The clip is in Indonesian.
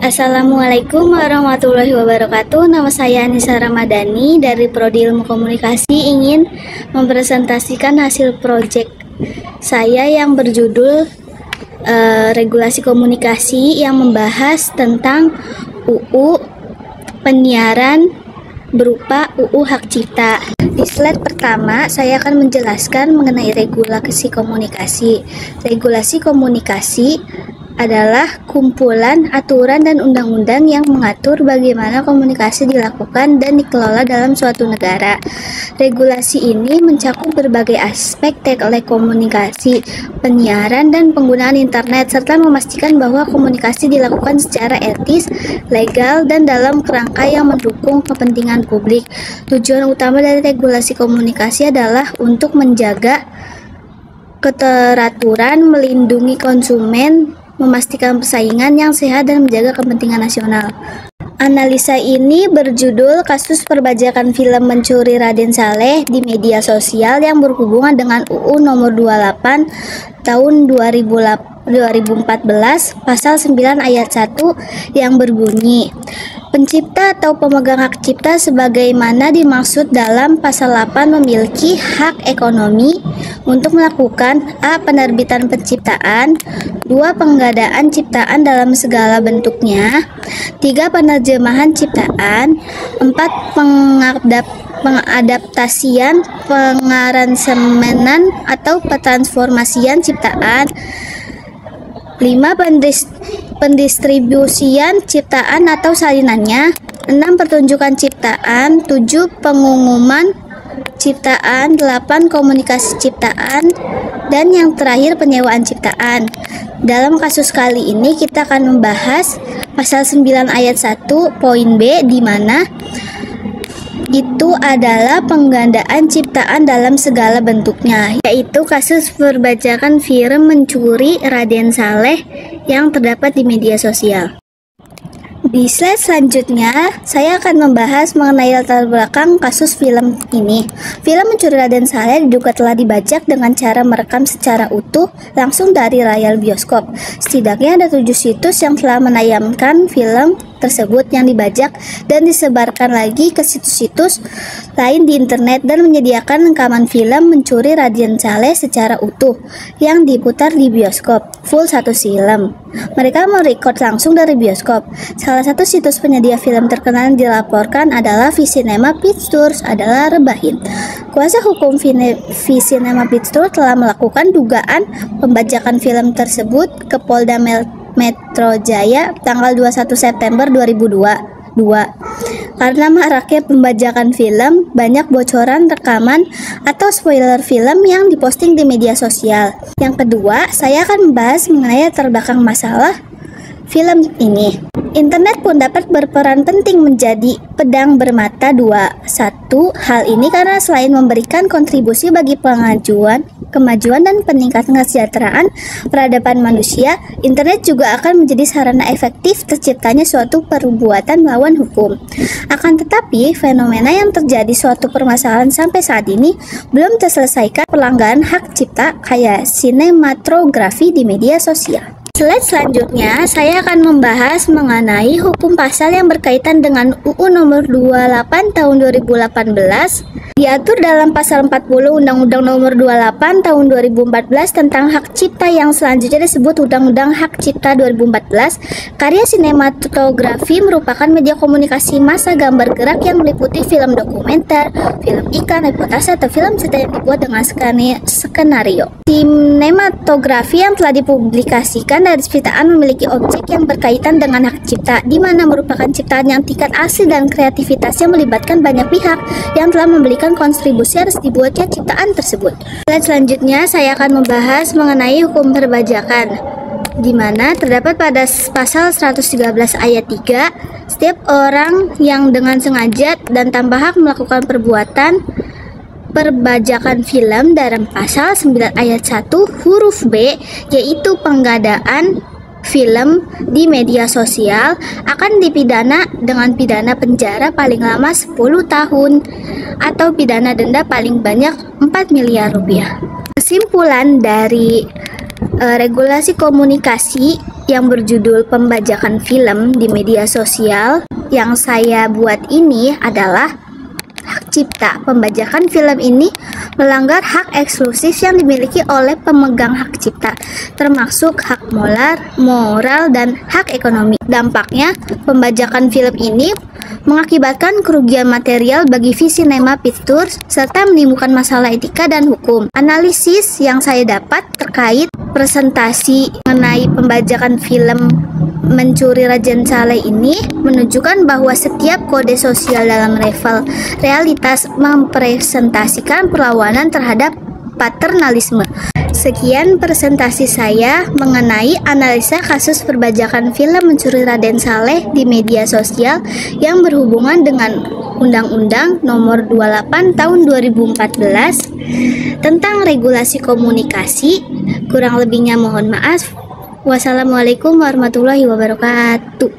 Assalamualaikum warahmatullahi wabarakatuh. Nama saya Anissa Ramadhani dari Prodi Ilmu Komunikasi, ingin mempresentasikan hasil proyek saya yang berjudul Regulasi Komunikasi, yang membahas tentang UU penyiaran berupa UU Hak Cipta. Di slide pertama, saya akan menjelaskan mengenai regulasi komunikasi. Regulasi komunikasi adalah kumpulan aturan dan undang-undang yang mengatur bagaimana komunikasi dilakukan dan dikelola dalam suatu negara. Regulasi ini mencakup berbagai aspek telekomunikasi, penyiaran, dan penggunaan internet, serta memastikan bahwa komunikasi dilakukan secara etis, legal, dan dalam kerangka yang mendukung kepentingan publik. Tujuan utama dari regulasi komunikasi adalah untuk menjaga keteraturan, melindungi konsumen, memastikan persaingan yang sehat, dan menjaga kepentingan nasional. Analisa ini berjudul Kasus Perbajakan Film Mencuri Raden Saleh di Media Sosial yang berhubungan dengan UU Nomor 28 Tahun 2014 Pasal 9 Ayat 1 yang berbunyi, pencipta atau pemegang hak cipta sebagaimana dimaksud dalam Pasal 8 memiliki hak ekonomi untuk melakukan a. penerbitan penciptaan, 2. penggadaan ciptaan dalam segala bentuknya, 3. penerjemahan ciptaan, 4. pengadaptasian, pengaransemenan atau pentransformasian ciptaan, 5. pendistribusian ciptaan atau salinannya, 6. pertunjukan ciptaan, 7. pengumuman ciptaan, 8. komunikasi ciptaan, dan yang terakhir penyewaan ciptaan. Dalam kasus kali ini kita akan membahas pasal 9 ayat 1 poin B, di mana itu adalah penggandaan ciptaan dalam segala bentuknya, yaitu kasus perbajakan film mencuri Raden Saleh yang terdapat di media sosial. Di slide selanjutnya, saya akan membahas mengenai latar belakang kasus film ini. Film Mencuri Raden Saleh diduga telah dibajak dengan cara merekam secara utuh langsung dari layar bioskop. Setidaknya ada 7 situs yang telah menayangkan film tersebut yang dibajak dan disebarkan lagi ke situs-situs lain di internet, dan menyediakan rekaman film Mencuri Raden Saleh secara utuh yang diputar di bioskop full satu film. Mereka merekod langsung dari bioskop. Salah satu situs penyedia film terkenal yang dilaporkan adalah Visinema Pictures adalah Rebahin. Kuasa hukum Visinema Pictures telah melakukan dugaan pembajakan film tersebut ke Polda Metro Jaya tanggal 21 September 2022. Karena maraknya pembajakan film, banyak bocoran rekaman atau spoiler film yang diposting di media sosial. Yang kedua, saya akan membahas mengenai latar belakang masalah film ini. Internet pun dapat berperan penting menjadi pedang bermata dua. Satu, hal ini karena selain memberikan kontribusi bagi kemajuan dan peningkatan kesejahteraan peradaban manusia, internet juga akan menjadi sarana efektif terciptanya suatu perbuatan melawan hukum. Akan tetapi, fenomena yang terjadi suatu permasalahan sampai saat ini belum terselesaikan, pelanggaran hak cipta kayak sinematografi di media sosial. Slide selanjutnya, saya akan membahas mengenai hukum pasal yang berkaitan dengan UU Nomor 28 Tahun 2018. Diatur dalam Pasal 40 Undang-Undang Nomor 28 Tahun 2014 tentang hak cipta, yang selanjutnya disebut Undang-Undang Hak Cipta 2014. Karya sinematografi merupakan media komunikasi massa gambar gerak yang meliputi film dokumenter, film iklan, reportase, atau film cerita yang dibuat dengan skenario. Sinematografi yang telah dipublikasikan dari ciptaan memiliki objek yang berkaitan dengan hak cipta, di mana merupakan ciptaan yang tingkat asli dan kreativitasnya melibatkan banyak pihak yang telah memberikan kontribusi atas dibuatnya ciptaan tersebut. Slide selanjutnya, saya akan membahas mengenai hukum perbajakan, di mana terdapat pada pasal 113 ayat 3, setiap orang yang dengan sengaja dan tanpa hak melakukan perbuatan perbajakan film dalam pasal 9 ayat 1 huruf B, yaitu penggadaan film di media sosial, akan dipidana dengan pidana penjara paling lama 10 tahun atau pidana denda paling banyak 4 miliar rupiah. Kesimpulan dari regulasi komunikasi yang berjudul pembajakan film di media sosial yang saya buat ini adalah hak cipta. Pembajakan film ini melanggar hak eksklusif yang dimiliki oleh pemegang hak cipta, termasuk hak moral, dan hak ekonomi. Dampaknya, pembajakan film ini mengakibatkan kerugian material bagi Visinema Pictures serta menimbulkan masalah etika dan hukum. Analisis yang saya dapat terkait presentasi mengenai pembajakan film Mencuri Raden Saleh ini menunjukkan bahwa setiap kode sosial dalam level realitas mempresentasikan perlawanan terhadap paternalisme. Sekian presentasi saya mengenai analisa kasus perbajakan film Mencuri Raden Saleh di media sosial yang berhubungan dengan Undang-Undang Nomor 28 Tahun 2014 tentang regulasi komunikasi. Kurang lebihnya mohon maaf. Wassalamualaikum warahmatullahi wabarakatuh.